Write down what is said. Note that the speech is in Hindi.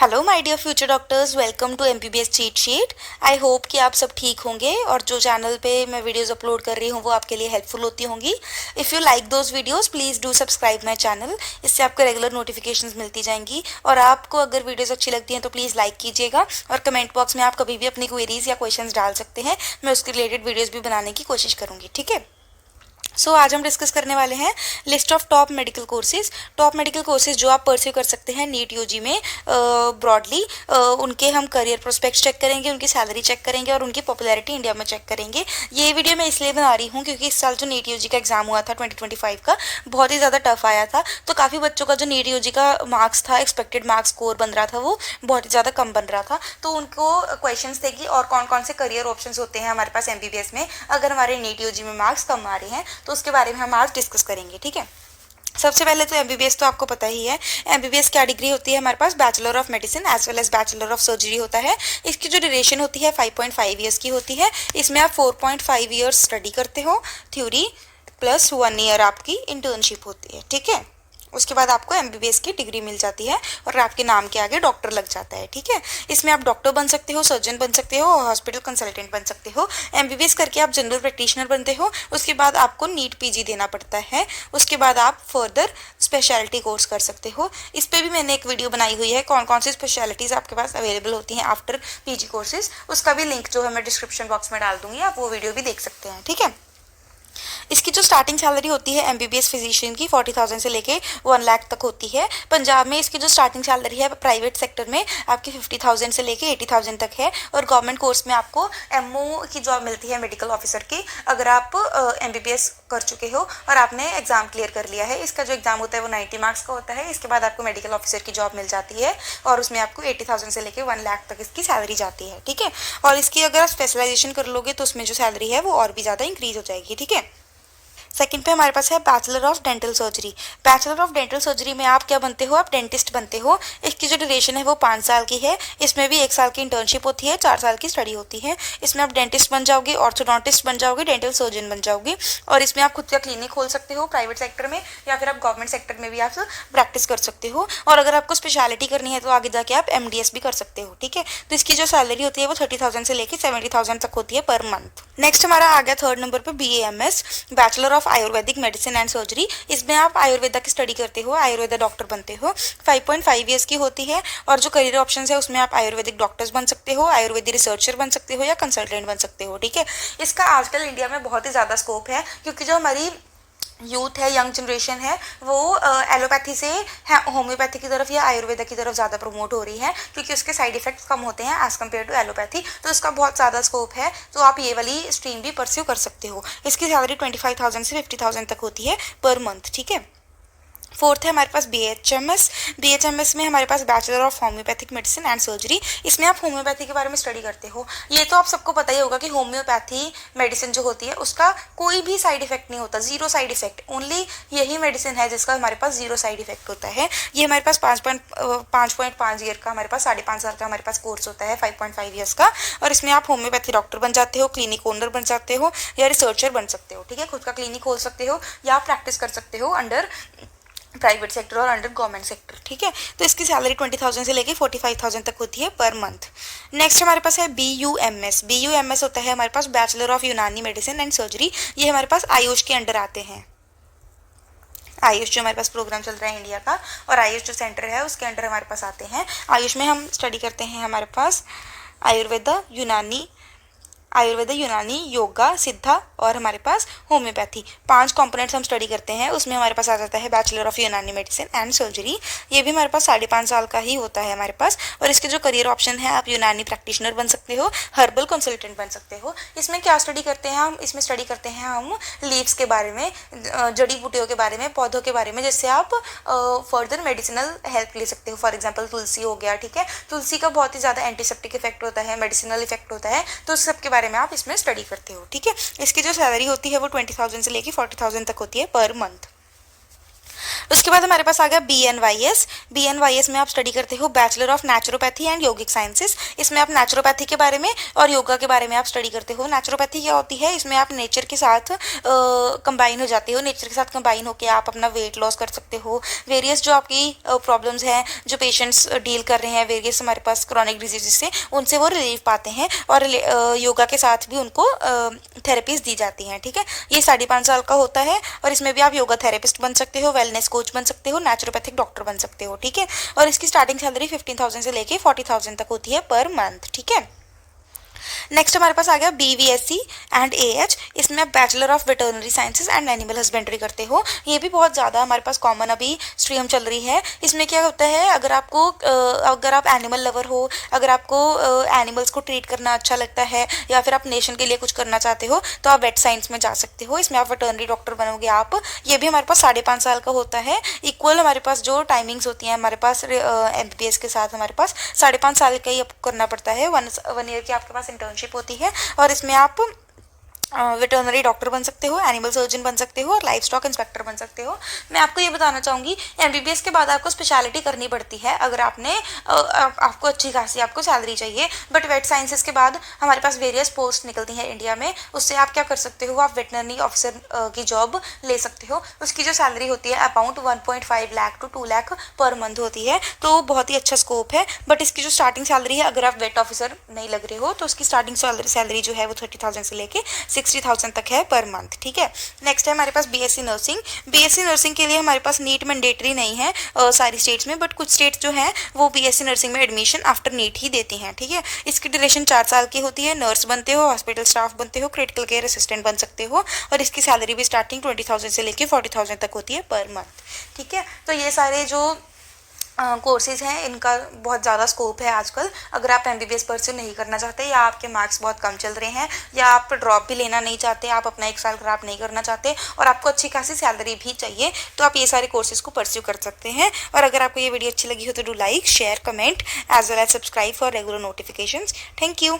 Hello my dear future doctors, welcome to MBBS cheat sheet. I hope कि आप सब ठीक होंगे और जो चैनल पे मैं वीडियोस अपलोड कर रही हूँ वो आपके लिए हेल्पफुल होती होंगी। If you like those videos please do subscribe my channel. इससे आपको रेगुलर नोटिफिकेशंस मिलती जाएंगी और आपको अगर वीडियोस अच्छी लगती हैं तो प्लीज़ लाइक कीजिएगा और कमेंट बॉक्स में आप कभी भी अपनी क्वेरीज या क्वेश्चंस डाल सकते हैं। मैं उसके रिलेटेड वीडियोज़ भी बनाने की कोशिश करूँगी, ठीक है। आज हम डिस्कस करने वाले हैं list of top medical courses. Top medical courses जो आप परस्यू कर सकते हैं नीट यूजी में ब्रॉडली, उनके हम करियर प्रोस्पेक्ट्स चेक करेंगे, उनकी सैलरी चेक करेंगे और उनकी पॉपुलैरिटी इंडिया में चेक करेंगे। ये वीडियो मैं इसलिए बना रही हूँ क्योंकि इस साल जो नीट यूजी का एग्जाम हुआ था 2025 का, बहुत ही ज़्यादा टफ आया था। तो काफ़ी बच्चों का जो नीट यूजी का मार्क्स था, एक्सपेक्टेड मार्क्स स्कोर बन रहा था, वो बहुत ही ज़्यादा कम बन रहा था। तो उनको क्वेश्चंस थे कि और कौन कौन से करियर ऑप्शंस होते हैं हमारे पास एमबीबीएस में अगर हमारे नीट यूजी में मार्क्स कम आ रहे हैं, तो उसके बारे में हम आज डिस्कस करेंगे, ठीक है। सबसे पहले तो एमबीबीएस तो आपको पता ही है। एमबीबीएस क्या डिग्री होती है हमारे पास? Bachelor of medicine as well as bachelor of surgery होता है। इसकी जो ड्यूरेशन होती है 5.5 ईयर्स की होती है। इसमें आप 4.5 ईयर्स स्टडी करते हो थ्योरी प्लस 1 ईयर आपकी इंटर्नशिप होती है, ठीक है। उसके बाद आपको एमबीबीएस की डिग्री मिल जाती है और आपके नाम के आगे डॉक्टर लग जाता है, ठीक है। इसमें आप डॉक्टर बन सकते हो, सर्जन बन सकते हो, हॉस्पिटल कंसल्टेंट बन सकते हो। एमबीबीएस करके आप जनरल प्रैक्टिशनर बनते हो। उसके बाद आपको नीट पीजी देना पड़ता है। उसके बाद आप फर्दर स्पेशलिटी कोर्स कर सकते हो। इस पर भी मैंने एक वीडियो बनाई हुई है, कौन कौन सी स्पेशलिटीज़ आपके पास अवेलेबल होती हैं आफ्टर पीजी कोर्सेज। उसका भी लिंक जो है मैं डिस्क्रिप्शन बॉक्स में डाल दूंगी, आप वो वीडियो भी देख सकते हैं, ठीक है। इसकी जो स्टार्टिंग सैलरी होती है एमबीबीएस फिजिशियन की 40,000 से लेके 1 लाख तक होती है। पंजाब में इसकी जो स्टार्टिंग सैलरी है प्राइवेट सेक्टर में आपकी 50,000 से लेके 80,000 तक है और गवर्नमेंट कोर्स में आपको एमओ की जॉब मिलती है मेडिकल ऑफिसर की, अगर आप एमबीबीएस कर चुके हो और आपने एग्जाम क्लियर कर लिया है। इसका जो एग्जाम होता है वो 90 मार्क्स का होता है। इसके बाद आपको मेडिकल ऑफिसर की जॉब मिल जाती है और उसमें आपको 80,000 से लेके 1 लाख तक इसकी सैलरी जाती है, ठीक है। और इसकी अगर आप स्पेशलाइजेशन कर लोगे तो उसमें जो सैलरी है वो और भी ज़्यादा इंक्रीज हो जाएगी, ठीक है। सेकंड पे हमारे पास है bachelor of dental surgery. Bachelor of dental surgery में आप क्या बनते हो? आप डेंटिस्ट बनते हो। इसकी जो ड्यूरेशन है वो 5 साल की है। इसमें भी 1 साल की इंटर्नशिप होती है, 4 साल की स्टडी होती है। इसमें आप डेंटिस्ट बन जाओगे, ऑर्थोडोंटिस्ट बन जाओगे, डेंटल सर्जन बन जाओगे और इसमें आप खुद का क्लिनिक खोल सकते हो प्राइवेट सेक्टर में या फिर आप गवर्नमेंट सेक्टर में भी आप प्रैक्टिस कर सकते हो। और अगर आपको स्पेशलिटी करनी है तो आगे जाके आप एमडीएस भी कर सकते हो, ठीक है। तो इसकी जो सैलरी होती है वो 30,000 से लेकर 70,000 तक होती है पर मंथ। नेक्स्ट हमारा आ गया थर्ड नंबर पर BAMS, bachelor of Ayurvedic medicine and surgery. इसमें आप आयुर्वेदा की स्टडी करते हो, आयुर्वेदा डॉक्टर बनते हो। 5.5 ईयर्स की होती है और जो करियर ऑप्शन है उसमें आप आयुर्वेदिक डॉक्टर्स बन सकते हो, आयुर्वेदिक रिसर्चर बन सकते हो या कंसल्टेंट बन सकते हो, ठीक है। इसका आजकल इंडिया में बहुत ही ज़्यादा स्कोप है क्योंकि जो हमारी यूथ है, यंग जनरेशन है, वो एलोपैथी से होम्योपैथी की तरफ या आयुर्वेदा की तरफ ज़्यादा प्रमोट हो रही है क्योंकि उसके साइड इफेक्ट्स कम होते हैं एज़ कम्पेयर टू एलोपैथी। तो इसका बहुत ज़्यादा स्कोप है, तो आप ये वाली स्ट्रीम भी परस्यू कर सकते हो। इसकी सैलरी 25,000 से 50,000 तक होती है पर मंथ, ठीक है। फोर्थ है हमारे पास BHMS। BHMS में हमारे पास bachelor of homoeopathic medicine and surgery. इसमें आप होम्योपैथी के बारे में स्टडी करते हो। ये तो आप सबको पता ही होगा कि होम्योपैथी मेडिसिन जो होती है उसका कोई भी साइड इफेक्ट नहीं होता, जीरो साइड इफेक्ट। ओनली यही मेडिसिन है जिसका हमारे पास जीरो साइड इफेक्ट होता है। ये हमारे पास 5.5 ईयर का, हमारे पास 5.5 साल का हमारे पास कोर्स होता है 5.5 ईयर्स का। और इसमें आप होम्योपैथी डॉक्टर बन जाते हो, क्लिनिक ओनर बन जाते हो या रिसर्चर बन सकते हो, ठीक है। खुद का क्लिनिक खोल सकते हो या प्रैक्टिस कर सकते हो अंडर प्राइवेट सेक्टर और अंडर गवर्नमेंट सेक्टर, ठीक है। तो इसकी सैलरी 20,000 से लेके 45,000 तक होती है पर मंथ। नेक्स्ट हमारे पास है BUMS। BUMS होता है हमारे पास बैचलर ऑफ यूनानी मेडिसिन एंड सर्जरी। ये हमारे पास आयुष के अंडर आते हैं। आयुष जो हमारे पास प्रोग्राम चल रहा है इंडिया का और आयुष जो सेंटर है उसके अंडर हमारे पास आते हैं। आयुष में हम स्टडी करते हैं हमारे पास आयुर्वेदा, यूनानी, योगा, सिद्धा और हमारे पास होम्योपैथी। 5 कंपोनेंट्स हम स्टडी करते हैं। उसमें हमारे पास आ जाता है बैचलर ऑफ यूनानी मेडिसिन एंड सर्जरी। ये भी हमारे पास 5.5 साल का ही होता है हमारे पास। और इसके जो करियर ऑप्शन है, आप यूनानी प्रैक्टिशनर बन सकते हो, हर्बल कंसल्टेंट बन सकते हो। इसमें क्या स्टडी करते हैं हम? इसमें स्टडी करते हैं हम लीव्स के बारे में, जड़ी बूटियों के बारे में, पौधों के बारे में, जिससे आप फर्दर मेडिसिनल हेल्प ले सकते हो। फॉर एग्जाम्पल तुलसी हो गया, ठीक है। तुलसी का बहुत ही ज़्यादा एंटीसेप्टिक इफेक्ट होता है, मेडिसिनल इफेक्ट होता है, तो उस सब के बारे में आप इसमें स्टडी करते हो, ठीक है। इसकी जो सैलरी होती है वो 20,000 से लेके 40,000 तक होती है पर मंथ। उसके बाद हमारे पास आ गया BNYS। BNYS में आप स्टडी करते हो bachelor of naturopathy and yogic sciences. इसमें आप नेचुरोपैथी के बारे में और योगा के बारे में आप स्टडी करते हो। नेचुरोपैथी क्या होती है, इसमें आप नेचर के साथ कंबाइन हो जाते हो। नेचर के साथ कंबाइन होकर आप अपना वेट लॉस कर सकते हो। वेरियस जो आपकी प्रॉब्लम्स हैं, जो पेशेंट्स डील कर रहे हैं वेरियस हमारे पास क्रॉनिक डिजीजेस से, उनसे वो रिलीफ पाते हैं और योगा के साथ भी उनको थेरेपीज दी जाती हैं। ठीक है, ये 5.5 साल का होता है और इसमें भी आप योगा थेरेपिस्ट बन सकते हो, वेलनेस कोच बन सकते हो, नेचुरोपैथिक डॉक्टर बन सकते हो। ठीक है, और इसकी स्टार्टिंग सैलरी 15,000 से लेके 40,000 तक होती है पर मंथ। ठीक है, नेक्स्ट हमारे पास आ गया BVSC एंड AH। इसमें आप bachelor of veterinary sciences and animal husbandry करते हो। ये भी बहुत ज़्यादा हमारे पास कॉमन अभी स्ट्रीम चल रही है। इसमें क्या होता है, अगर आप एनिमल लवर हो, अगर आपको एनिमल्स को ट्रीट करना अच्छा लगता है या फिर आप नेशन के लिए कुछ करना चाहते हो तो आप वेट साइंस में जा सकते हो। इसमें आप वेटरनरी डॉक्टर बनोगे आप। ये भी हमारे पास 5.5 साल का होता है। इक्वल हमारे पास जो टाइमिंग्स होती हैं हमारे पास MBBS के साथ हमारे पास 5.5 साल का ही करना पड़ता है। 1 ईयर की आपके पास इंटर्नशिप होती है और इसमें आप वेटरनरी डॉक्टर बन सकते हो, एनिमल सर्जन बन सकते हो और लाइफ स्टॉक इंस्पेक्टर बन सकते हो। मैं आपको ये बताना चाहूँगी MBBS के बाद आपको स्पेशलिटी करनी पड़ती है अगर आपको अच्छी खासी आपको सैलरी चाहिए। बट वेट साइंसेस के बाद हमारे पास वेरियस पोस्ट निकलती हैं इंडिया में। उससे आप क्या कर सकते हो, आप वेटरनरी ऑफिसर की जॉब ले सकते हो। उसकी जो सैलरी होती है about 1.5 lakh to 2 lakh per month होती है, तो बहुत ही अच्छा स्कोप है। बट इसकी जो स्टार्टिंग सैलरी है, अगर आप वेट ऑफिसर नहीं लग रहे हो तो उसकी स्टार्टिंग सैलरी जो है वो 30,000 से लेके 60,000 तक है पर मंथ। ठीक है, नेक्स्ट है हमारे पास BSc नर्सिंग। BSc नर्सिंग के लिए हमारे पास नीट मैंडेटरी नहीं है सारी स्टेट्स में, बट कुछ स्टेट्स जो हैं वो BSc नर्सिंग में एडमिशन आफ्टर नीट ही देती हैं। ठीक है, इसकी ड्यूरेशन 4 साल की होती है। नर्स बनते हो, हॉस्पिटल स्टाफ बनते हो, क्रिटिकल केयर असिस्टेंट बन सकते हो और इसकी सैलरी भी स्टार्टिंग 20,000 से लेके 40,000 तक होती है पर मंथ। ठीक है, तो ये सारे जो कोर्सेज हैं इनका बहुत ज़्यादा स्कोप है आजकल। अगर आप MBBS परस्यू नहीं करना चाहते या आपके मार्क्स बहुत कम चल रहे हैं या आप ड्रॉप भी लेना नहीं चाहते, आप अपना 1 साल ख़राब नहीं करना चाहते और आपको अच्छी खासी सैलरी भी चाहिए, तो आप ये सारे कोर्सेज को परस्यू कर सकते हैं। और अगर आपको ये वीडियो अच्छी लगी हो तो do like, share, comment as well as subscribe for regular notifications. Thank you.